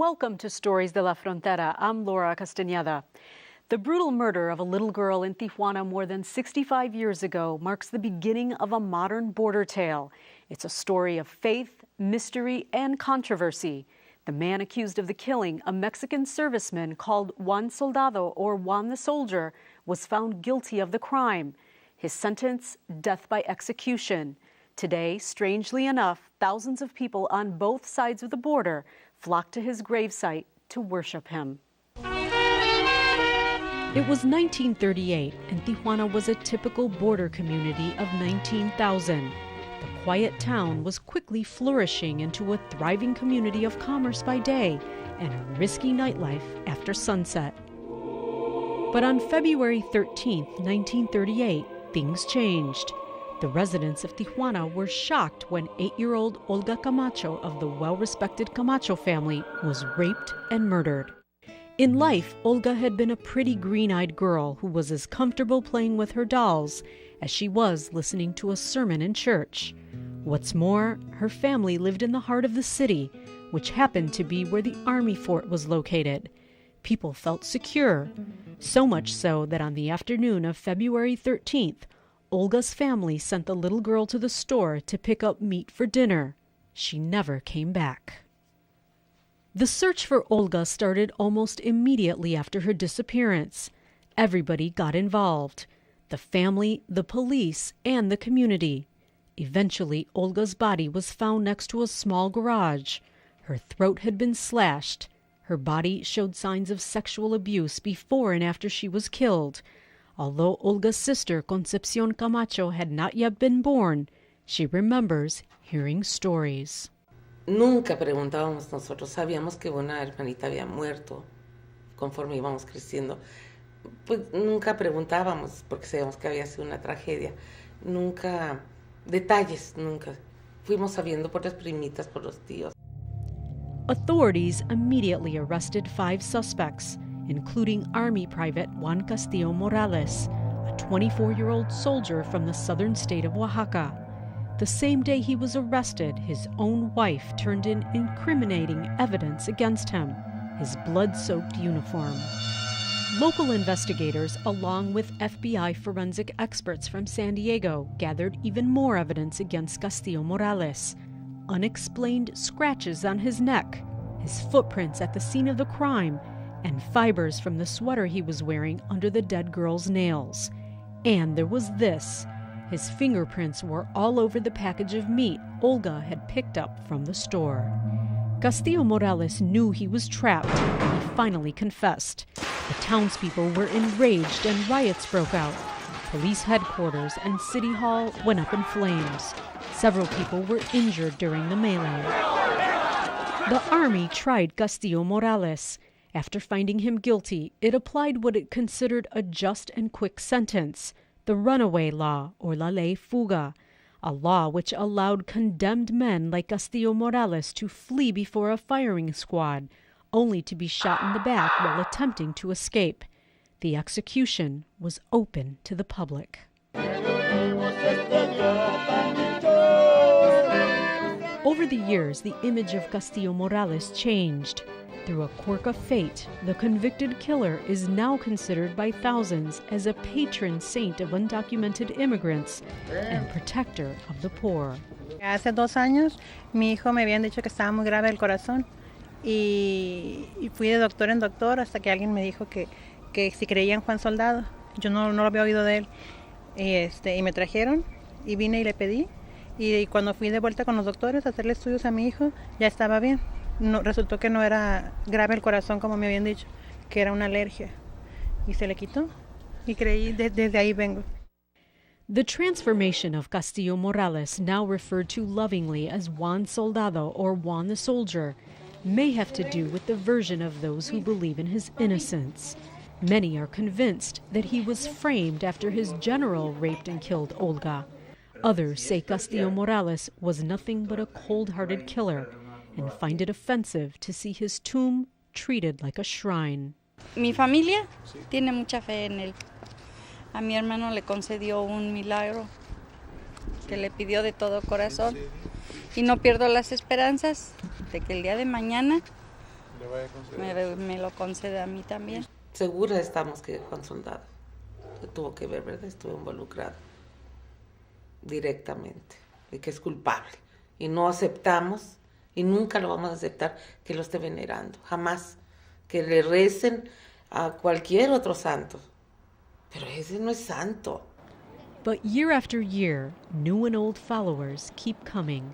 Welcome to Stories de la Frontera. I'm Laura Castaneda. The brutal murder of a little girl in Tijuana more than 65 years ago marks the beginning of a modern border tale. It's a story of faith, mystery, and controversy. The man accused of the killing, a Mexican serviceman called Juan Soldado or Juan the Soldier, was found guilty of the crime. His sentence, death by execution. Today, strangely enough, thousands of people on both sides of the border flocked to his gravesite to worship him. It was 1938, and Tijuana was a typical border community of 19,000. The quiet town was quickly flourishing into a thriving community of commerce by day and a risky nightlife after sunset. But on February 13, 1938, things changed. The residents of Tijuana were shocked when 8-year-old Olga Camacho of the well-respected Camacho family was raped and murdered. In life, Olga had been a pretty green-eyed girl who was as comfortable playing with her dolls as she was listening to a sermon in church. What's more, her family lived in the heart of the city, which happened to be where the army fort was located. People felt secure, so much so that on the afternoon of February 13th, Olga's family sent the little girl to the store to pick up meat for dinner. She never came back. The search for Olga started almost immediately after her disappearance. Everybody got involved: the family, the police, and the community. Eventually, Olga's body was found next to a small garage. Her throat had been slashed. Her body showed signs of sexual abuse before and after she was killed. Although Olga's sister, Concepcion Camacho, had not yet been born, she remembers hearing stories. Nunca preguntábamos nosotros, sabíamos que una hermanita había muerto conforme íbamos creciendo. Pues nunca preguntábamos porque sabíamos que había sido una tragedia. Nunca, detalles, nunca. Fuimos sabiendo por las primitas, por los tíos. Authorities immediately arrested 5 suspects, including Army Private Juan Castillo Morales, a 24-year-old soldier from the southern state of Oaxaca. The same day he was arrested, his own wife turned in incriminating evidence against him: his blood-soaked uniform. Local investigators, along with FBI forensic experts from San Diego, gathered even more evidence against Castillo Morales: unexplained scratches on his neck, his footprints at the scene of the crime, and fibers from the sweater he was wearing under the dead girl's nails. And there was this: his fingerprints were all over the package of meat Olga had picked up from the store. Castillo Morales knew he was trapped, and he finally confessed. The townspeople were enraged and riots broke out. Police headquarters and City Hall went up in flames. Several people were injured during the melee. The army tried Castillo Morales. After finding him guilty, it applied what it considered a just and quick sentence: the runaway law, or la ley fuga, a law which allowed condemned men like Castillo Morales to flee before a firing squad, only to be shot in the back while attempting to escape. The execution was open to the public. Over the years, the image of Castillo Morales changed. Through a quirk of fate, the convicted killer is now considered by thousands as a patron saint of undocumented immigrants and protector of the poor. Hace 2 años, mi hijo me habían dicho que estaba muy grave del corazón y fui de doctor en doctor hasta que alguien me dijo que si creía en Juan Soldado. Yo no lo había oído de él. Y me trajeron y vine y le pedí. Y cuando fui de vuelta con los doctores a hacerle estudios a mi hijo, ya estaba bien. No, resultó que no era grave el corazón como me habían dicho, que era una alergia. Y se le quitó. Y creí, desde ahí vengo. The transformation of Castillo Morales, now referred to lovingly as Juan Soldado or Juan the Soldier, may have to do with the version of those who believe in his innocence. Many are convinced that he was framed after his general raped and killed Olga. Others say Castillo Morales was nothing but a cold-hearted killer and find it offensive to see his tomb treated like a shrine. Mi familia tiene mucha fe en él. A mi hermano le concedió un milagro que le pidió de todo corazón y no pierdo las esperanzas de que el día de mañana me lo concede a mí también. Segura estamos que Juan Soldado tuvo que ver, ¿verdad? Estuvo involucrado directamente y que es culpable. Y no aceptamos y nunca lo vamos a aceptar que lo esté venerando, jamás. Que le recen a cualquier otro santo, pero ese no es santo. But year after year, new and old followers keep coming.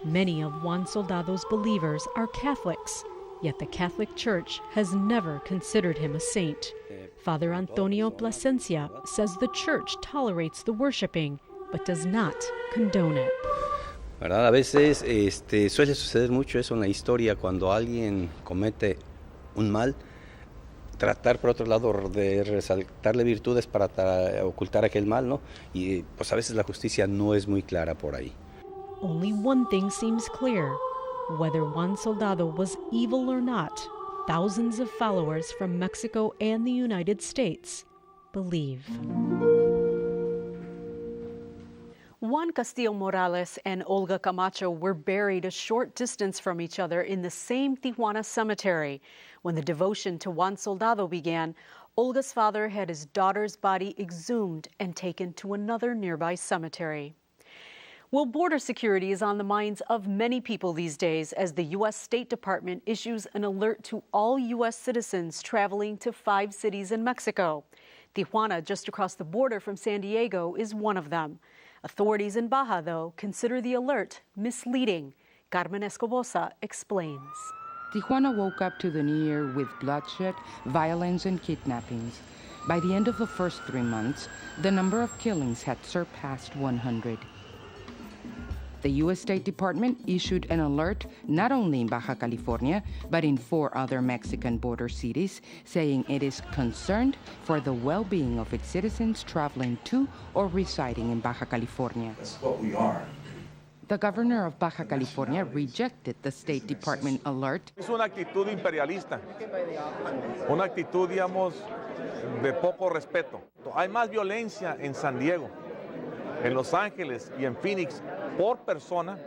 Many of Juan Soldado's believers are Catholics, yet the Catholic Church has never considered him a saint. Father Antonio Plasencia says the Church tolerates the worshiping, but does not condone it. ¿Verdad? A veces suele suceder mucho eso en la historia, cuando alguien comete un mal, tratar por otro lado de resaltarle virtudes para ocultar aquel mal, ¿no? Y pues a veces la justicia no es muy clara por ahí. Only one thing seems clear. Whether Juan Soldado was evil or not, thousands of followers from Mexico and the United States believe. Juan Castillo Morales and Olga Camacho were buried a short distance from each other in the same Tijuana cemetery. When the devotion to Juan Soldado began, Olga's father had his daughter's body exhumed and taken to another nearby cemetery. Well, border security is on the minds of many people these days as the U.S. State Department issues an alert to all U.S. citizens traveling to 5 cities in Mexico. Tijuana, just across the border from San Diego, is one of them. Authorities in Baja, though, consider the alert misleading. Carmen Escobosa explains. Tijuana woke up to the new year with bloodshed, violence, and kidnappings. By the end of the first 3 months, the number of killings had surpassed 100. The U.S. State Department issued an alert not only in Baja California, but in 4 other Mexican border cities, saying it is concerned for the well-being of its citizens traveling to or residing in Baja California. That's what we are. The governor of Baja California rejected the State Department alert. Es una actitud imperialista, una actitud, digamos, de poco respeto. Hay más violencia en San Diego, en Los Ángeles y en Phoenix por persona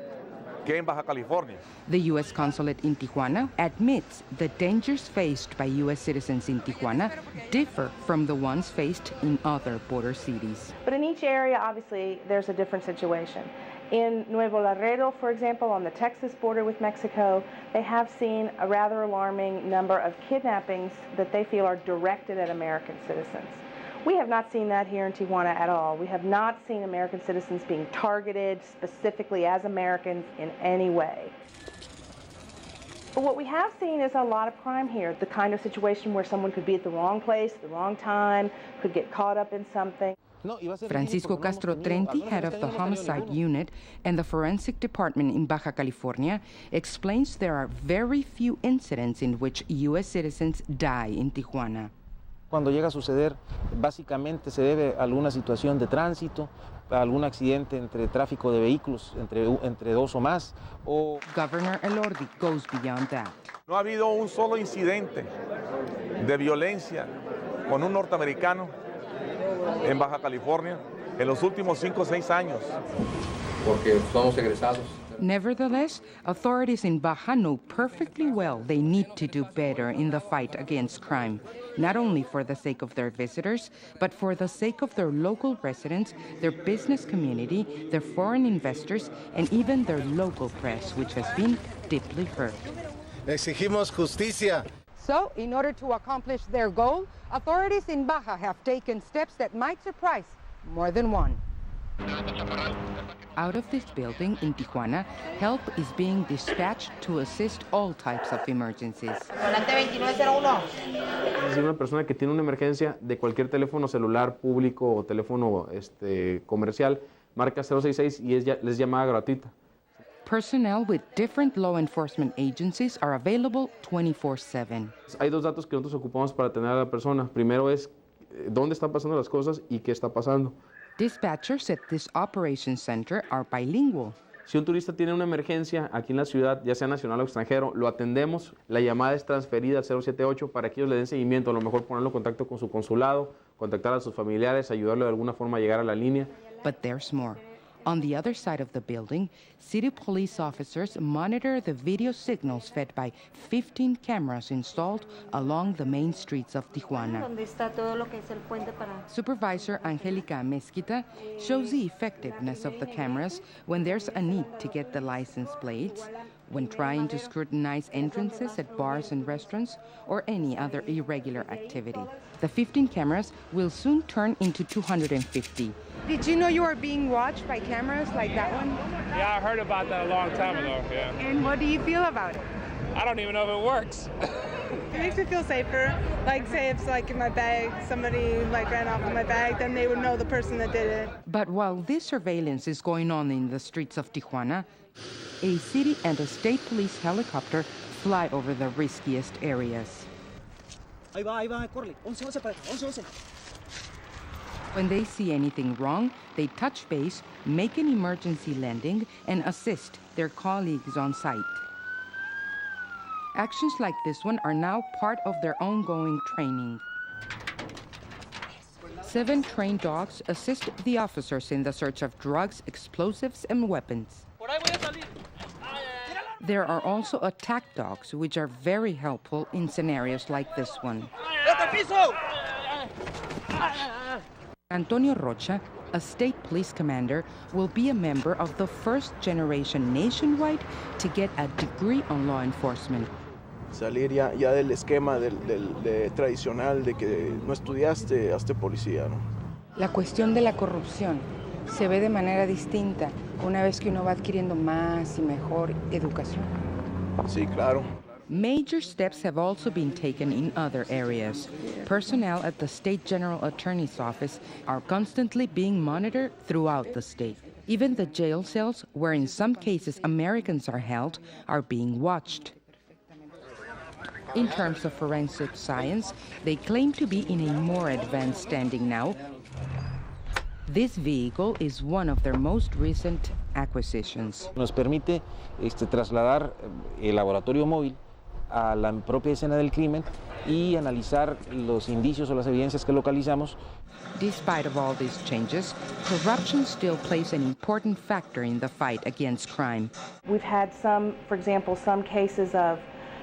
que en Baja California. The U.S. consulate in Tijuana admits the dangers faced by U.S. citizens in Tijuana differ from the ones faced in other border cities. But in each area, obviously, there's a different situation. In Nuevo Laredo, for example, on the Texas border with Mexico, they have seen a rather alarming number of kidnappings that they feel are directed at American citizens. We have not seen that here in Tijuana at all. We have not seen American citizens being targeted specifically as Americans in any way. But what we have seen is a lot of crime here, the kind of situation where someone could be at the wrong place, at the wrong time, could get caught up in something. Francisco Castro Trenti, head of the homicide unit and the forensic department in Baja California, explains there are very few incidents in which U.S. citizens die in Tijuana. Cuando llega a suceder, básicamente se debe a alguna situación de tránsito, a algún accidente entre tráfico de vehículos, entre 2 o más. Governor Elordi goes beyond that. No ha habido un solo incidente de violencia con un norteamericano en Baja California en los últimos 5 o 6 años. Porque somos egresados. Nevertheless, authorities in Baja know perfectly well they need to do better in the fight against crime, not only for the sake of their visitors, but for the sake of their local residents, their business community, their foreign investors, and even their local press, which has been deeply hurt. Exigimos justicia. So, in order to accomplish their goal, authorities in Baja have taken steps that might surprise more than one. Out of this building in Tijuana, help is being dispatched to assist all types of emergencies. Si una persona que tiene una emergencia de cualquier teléfono celular público o teléfono comercial, marca 066 y es llamada gratuita. Personnel with different law enforcement agencies are available 24/7. Hay 2 datos que nosotros ocupamos para tener a la persona. Primero es dónde están pasando las cosas y qué está pasando. Dispatchers at this operations center are bilingual. Si un turista tiene una emergencia aquí en la ciudad, ya sea nacional o extranjero, lo atendemos, la llamada es transferida al 078 para que ellos le den seguimiento, a lo mejor ponerlo en contacto con su consulado, contactar a sus familiares, ayudarle de alguna forma a llegar a la línea. But there's more. On the other side of the building, city police officers monitor the video signals fed by 15 cameras installed along the main streets of Tijuana. Supervisor Angelica Mezquita shows the effectiveness of the cameras when there's a need to get the license plates, when trying to scrutinize entrances at bars and restaurants, or any other irregular activity. The 15 cameras will soon turn into 250. Did you know you were being watched by cameras like that one? Yeah, I heard about that a long time ago, yeah. And what do you feel about it? I don't even know if it works. It makes me feel safer. Like, say it's like in my bag, somebody like ran off with my bag, then they would know the person that did it. But while this surveillance is going on in the streets of Tijuana, a city and a state police helicopter fly over the riskiest areas. When they see anything wrong, they touch base, make an emergency landing, and assist their colleagues on site. Actions like this one are now part of their ongoing training. 7 trained dogs assist the officers in the search of drugs, explosives, and weapons. There are also attack dogs, which are very helpful in scenarios like this one. Antonio Rocha, a state police commander, will be a member of the first generation nationwide to get a degree on law enforcement. Salir ya del esquema tradicional de que no estudiaste, hazte policía, ¿no? La cuestión de la corrupción se ve de manera distinta una vez que uno va adquiriendo más y mejor educación. Sí, claro. Major steps have also been taken in other areas. Personnel at the State General Attorney's Office are constantly being monitored throughout the state. Even the jail cells, where in some cases Americans are held, are being watched. In terms of forensic science, they claim to be in a more advanced standing now. This vehicle is one of their most recent acquisitions. Nos permite trasladar el laboratorio móvil a la propia escena del crimen y analizar los indicios o las evidencias que localizamos. Despite of all these changes, corruption still plays an important factor in the fight against crime. We've had for example, some cases of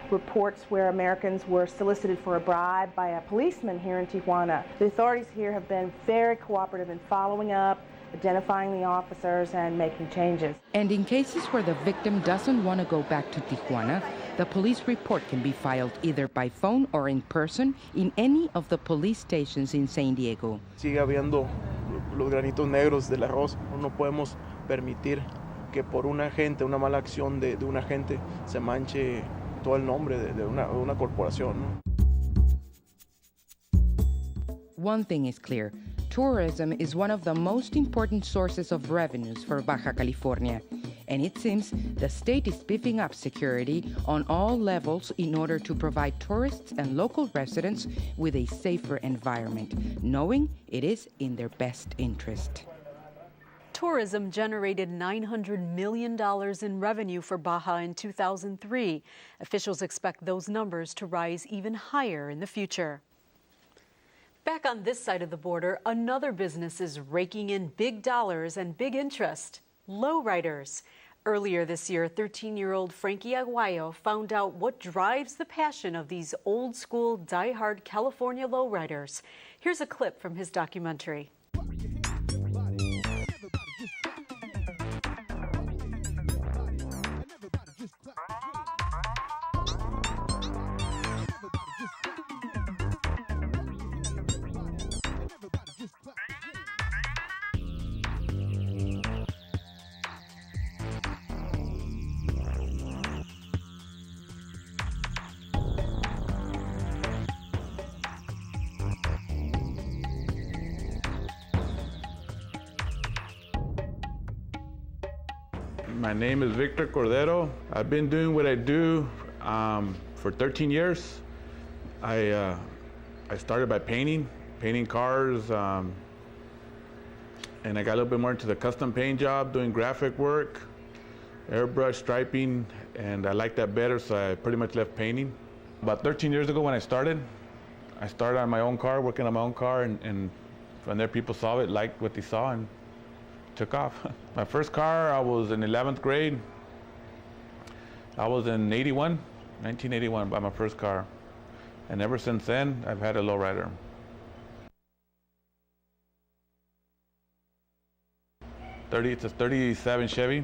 reports where Americans were solicited for a bribe by a policeman here in Tijuana. The authorities here have been very cooperative in following up, identifying the officers, and making changes. And in cases where the victim doesn't want to go back to Tijuana, the police report can be filed either by phone or in person in any of the police stations in San Diego. Sigue habiendo los granitos negros del arroz. No podemos permitir que por una mala acción de un agente se manche todo el nombre de una corporación, ¿no? One thing is clear. Tourism is one of the most important sources of revenues for Baja California. And it seems the state is beefing up security on all levels in order to provide tourists and local residents with a safer environment, knowing it is in their best interest. Tourism generated $900 million in revenue for Baja in 2003. Officials expect those numbers to rise even higher in the future. Back on this side of the border, another business is raking in big dollars and big interest: lowriders. Earlier this year, 13-year-old Frankie Aguayo found out what drives the passion of these old-school, die-hard California lowriders. Here's a clip from his documentary. My name is Victor Cordero. I've been doing what I do for 13 years. I started by painting cars, and I got a little bit more into the custom paint job, doing graphic work, airbrush striping, and I liked that better, so I pretty much left painting. About 13 years ago when I started on my own car, working on my own car, and from there people saw it, liked what they saw, and took off. My first car, I was in 11th grade. I was in 1981, by my first car. And ever since then, I've had a lowrider. It's a 37 Chevy.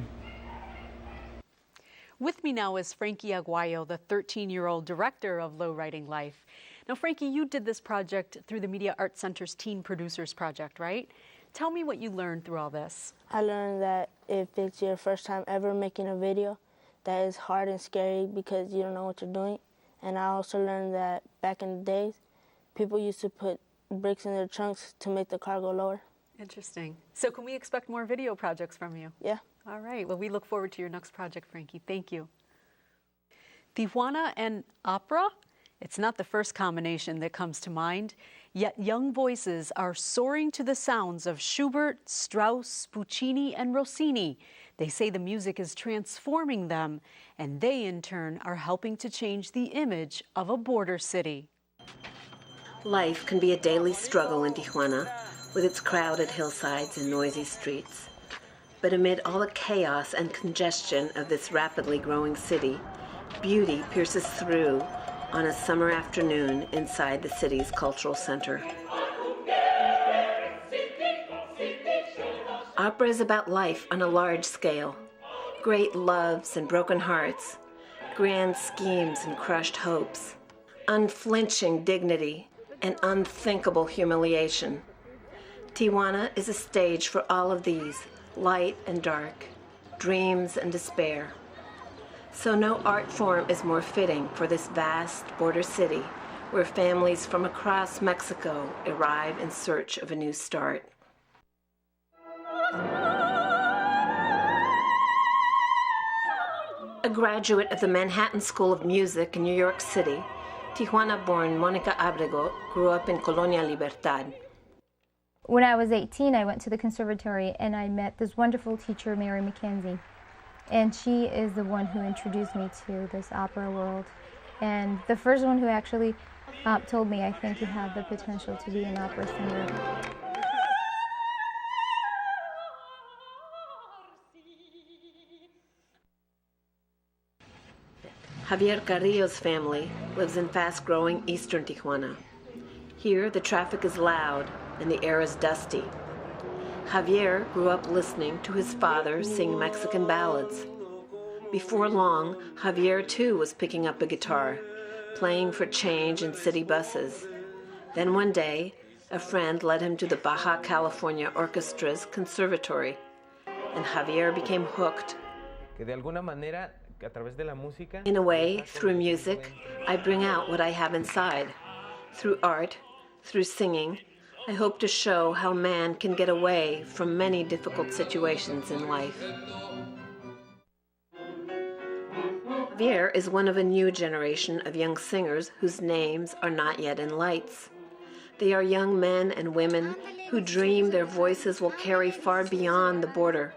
With me now is Frankie Aguayo, the 13-year-old director of Low Riding Life. Now, Frankie, you did this project through the Media Arts Center's Teen Producers Project, right? Tell me what you learned through all this. I learned that if it's your first time ever making a video, that is hard and scary because you don't know what you're doing. And I also learned that back in the days, people used to put bricks in their trunks to make the car go lower. Interesting. So can we expect more video projects from you? Yeah. All right. Well, we look forward to your next project, Frankie. Thank you. Tijuana and opera? It's not the first combination that comes to mind, yet young voices are soaring to the sounds of Schubert, Strauss, Puccini, and Rossini. They say the music is transforming them, and they, in turn, are helping to change the image of a border city. Life can be a daily struggle in Tijuana, with its crowded hillsides and noisy streets. But amid all the chaos and congestion of this rapidly growing city, beauty pierces through on a summer afternoon inside the city's cultural center. Opera is about life on a large scale. Great loves and broken hearts, grand schemes and crushed hopes, unflinching dignity and unthinkable humiliation. Tijuana is a stage for all of these, light and dark, dreams and despair. So no art form is more fitting for this vast border city where families from across Mexico arrive in search of a new start. A graduate of the Manhattan School of Music in New York City, Tijuana-born Monica Abrego grew up in Colonia Libertad. When I was 18, I went to the conservatory and I met this wonderful teacher, Mary McKenzie. And she is the one who introduced me to this opera world. And the first one who actually told me, I think you have the potential to be an opera singer. Javier Carrillo's family lives in fast-growing eastern Tijuana. Here, the traffic is loud and the air is dusty. Javier grew up listening to his father sing Mexican ballads. Before long, Javier too was picking up a guitar, playing for change in city buses. Then one day, a friend led him to the Baja California Orchestra's conservatory, and Javier became hooked. In a way, through music, I bring out what I have inside. Through art, through singing, I hope to show how man can get away from many difficult situations in life. Javier is one of a new generation of young singers whose names are not yet in lights. They are young men and women who dream their voices will carry far beyond the border.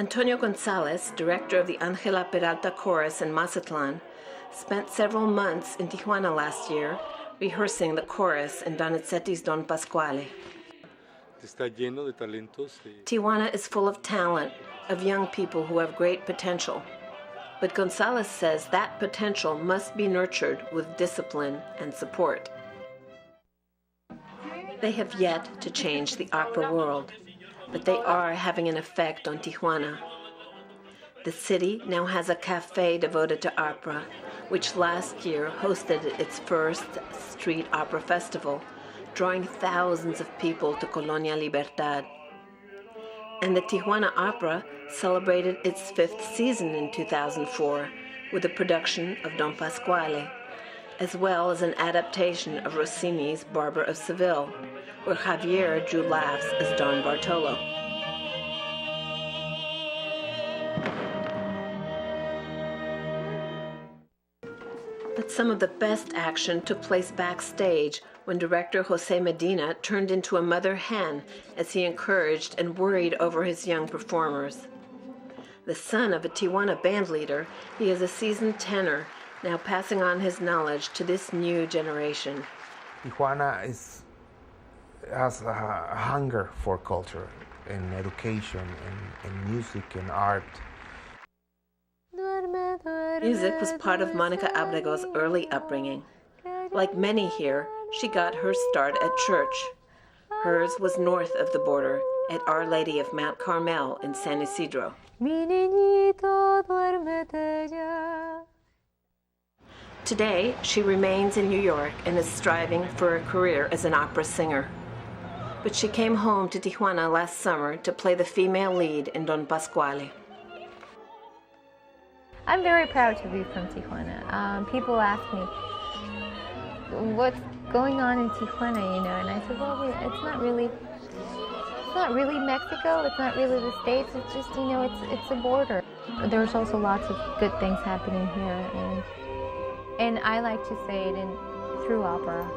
Antonio Gonzalez, director of the Angela Peralta Chorus in Mazatlan, spent several months in Tijuana last year rehearsing the chorus in Donizetti's Don Pasquale. Tijuana is full of talent, of young people who have great potential. But Gonzalez says that potential must be nurtured with discipline and support. They have yet to change the opera world, but they are having an effect on Tijuana. The city now has a cafe devoted to opera, which last year hosted its first street opera festival, drawing thousands of people to Colonia Libertad. And the Tijuana Opera celebrated its 5th season in 2004 with a production of Don Pasquale, as well as an adaptation of Rossini's Barber of Seville, where Javier drew laughs as Don Bartolo. But some of the best action took place backstage when director Jose Medina turned into a mother hen as he encouraged and worried over his young performers. The son of a Tijuana band leader, he is a seasoned tenor, now passing on his knowledge to this new generation. Tijuana is has a hunger for culture and education and music and art. Music was part of Monica Abrego's early upbringing. Like many here, she got her start at church. Hers was north of the border at Our Lady of Mount Carmel in San Isidro. Today, she remains in New York and is striving for a career as an opera singer. But she came home to Tijuana last summer to play the female lead in Don Pasquale. I'm very proud to be from Tijuana. People ask me, what's going on in Tijuana, you know? And I said, well, it's not really Mexico, it's not really the States, it's just, you know, it's a border. There's also lots of good things happening here, and I like to say it through opera.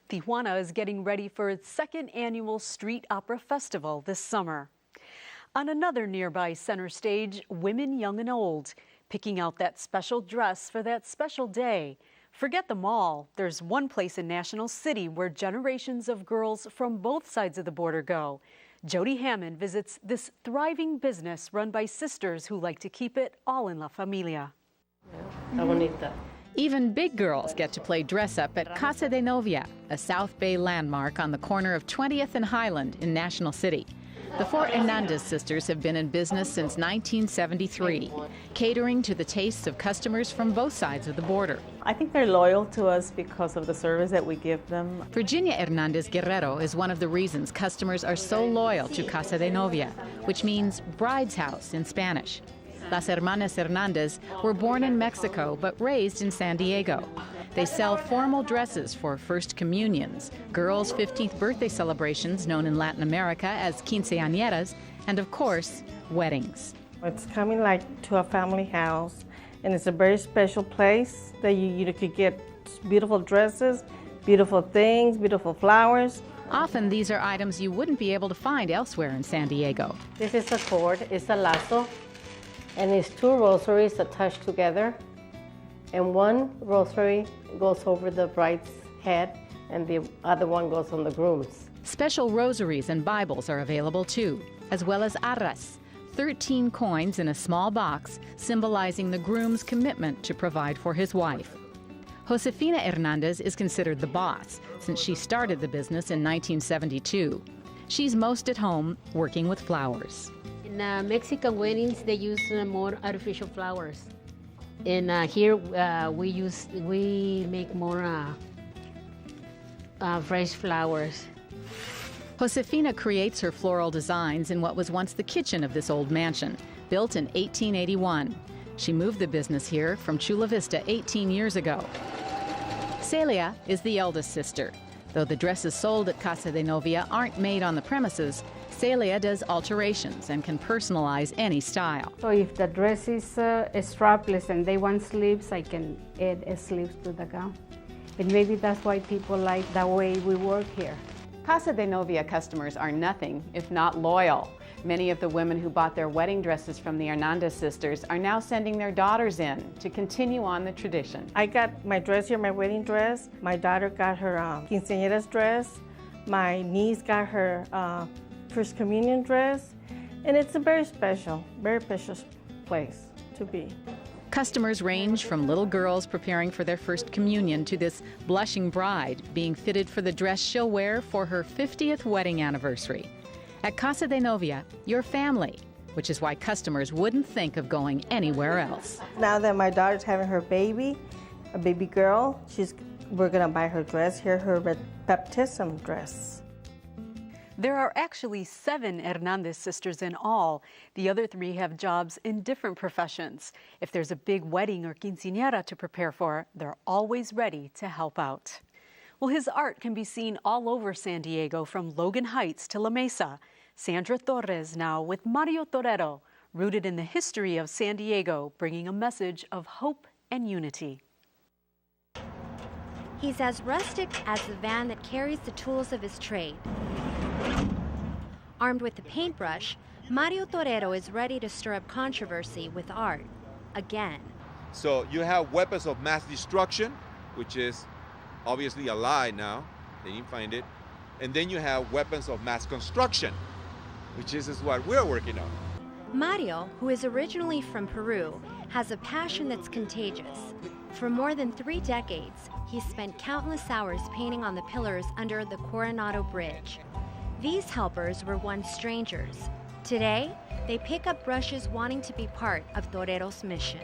Tijuana is getting ready for its second annual Street Opera Festival this summer. On another nearby center stage, women young and old, picking out that special dress for that special day. Forget the mall. There's one place in National City where generations of girls from both sides of the border go. Jody Hammond visits this thriving business run by sisters who like to keep it all in la familia. Even big girls get to play dress-up at Casa de Novia, a South Bay landmark on the corner of 20th and Highland in National City. The four Hernandez sisters have been in business since 1973, catering to the tastes of customers from both sides of the border. I think they're loyal to us because of the service that we give them. Virginia Hernandez Guerrero is one of the reasons customers are so loyal to Casa de Novia, which means bride's house in Spanish. Las Hermanas Hernandez were born in Mexico but raised in San Diego. They sell formal dresses for first communions, girls' 15th birthday celebrations known in Latin America as quinceañeras, and of course, weddings. It's coming like to a family house, and it's a very special place that you could get beautiful dresses, beautiful things, beautiful flowers. Often these are items you wouldn't be able to find elsewhere in San Diego. This is a cord, it's a lazo, and it's two rosaries attached together. And one rosary goes over the bride's head, and the other one goes on the groom's. Special rosaries and Bibles are available too, as well as arras, 13 coins in a small box symbolizing the groom's commitment to provide for his wife. Josefina Hernandez is considered the boss since she started the business in 1972. She's most at home working with flowers. In Mexican weddings, they use more artificial flowers. And here we make more fresh flowers. Josefina creates her floral designs in what was once the kitchen of this old mansion, built in 1881. She moved the business here from Chula Vista 18 years ago. Celia is the eldest sister. Though the dresses sold at Casa de Novia aren't made on the premises, Celia does alterations and can personalize any style. So if the dress is strapless and they want sleeves, I can add sleeves to the gown. And maybe that's why people like the way we work here. Casa de Novia customers are nothing if not loyal. Many of the women who bought their wedding dresses from the Hernandez sisters are now sending their daughters in to continue on the tradition. I got my dress here, my wedding dress. My daughter got her quinceañera's dress. My niece got her First Communion dress, and it's a very special place to be. Customers range from little girls preparing for their first communion to this blushing bride being fitted for the dress she'll wear for her 50th wedding anniversary. At Casa de Novia, you're family, which is why customers wouldn't think of going anywhere else. Now that my daughter's having her baby, a baby girl, we're gonna buy her dress here, her baptism dress. There are actually 7 Hernandez sisters in all. The other 3 have jobs in different professions. If there's a big wedding or quinceañera to prepare for, they're always ready to help out. Well, his art can be seen all over San Diego, from Logan Heights to La Mesa. Sandra Torres now with Mario Torero, rooted in the history of San Diego, bringing a message of hope and unity. He's as rustic as the van that carries the tools of his trade. Armed with a paintbrush, Mario Torero is ready to stir up controversy with art, again. So you have weapons of mass destruction, which is obviously a lie now. They didn't find it. And then you have weapons of mass construction, which is what we're working on. Mario, who is originally from Peru, has a passion that's contagious. For more than 3 decades, he's spent countless hours painting on the pillars under the Coronado Bridge. These helpers were once strangers. Today, they pick up brushes wanting to be part of Torero's mission.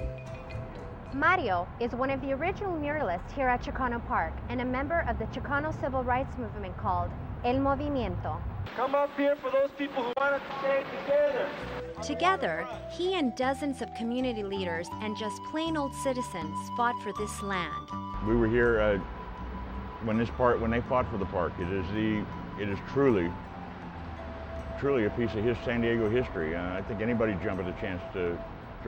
Mario is one of the original muralists here at Chicano Park and a member of the Chicano civil rights movement called El Movimiento. Come up here for those people who want to stay together. Together, he and dozens of community leaders and just plain old citizens fought for this land. We were here when they fought for the park. It is truly a piece of San Diego history. I think anybody jump at a chance to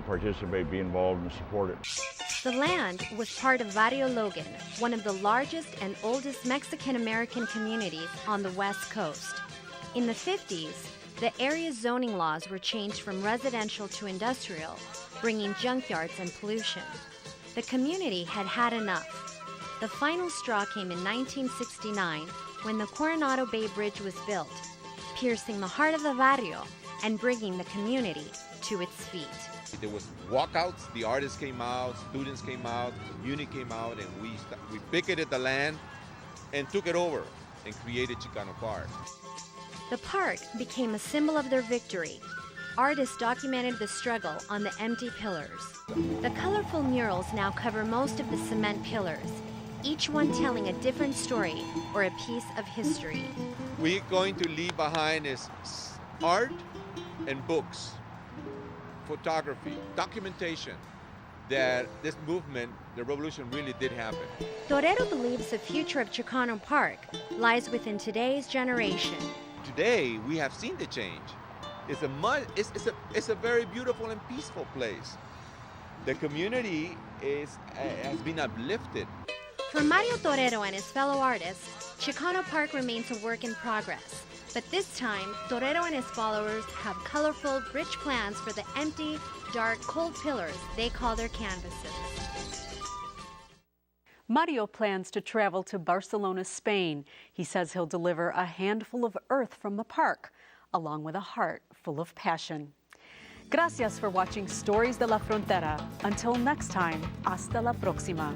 participate, be involved, and support it. The land was part of Barrio Logan, one of the largest and oldest Mexican-American communities on the West Coast. In the 50s, the area's zoning laws were changed from residential to industrial, bringing junkyards and pollution. The community had had enough. The final straw came in 1969 when the Coronado Bay Bridge was built, piercing the heart of the barrio and bringing the community to its feet. There was walkouts, the artists came out, students came out, the community came out, and we picketed the land and took it over and created Chicano Park. The park became a symbol of their victory. Artists documented the struggle on the empty pillars. The colorful murals now cover most of the cement pillars, each one telling a different story or a piece of history. We're going to leave behind is art and books, photography, documentation that this movement, the revolution, really did happen. Torero believes the future of Chicano Park lies within today's generation. Today, we have seen the change. It's a very beautiful and peaceful place. The community has been uplifted. For Mario Torero and his fellow artists, Chicano Park remains a work in progress. But this time, Torero and his followers have colorful, rich plans for the empty, dark, cold pillars they call their canvases. Mario plans to travel to Barcelona, Spain. He says he'll deliver a handful of earth from the park, along with a heart full of passion. Gracias for watching Stories de la Frontera. Until next time, hasta la próxima.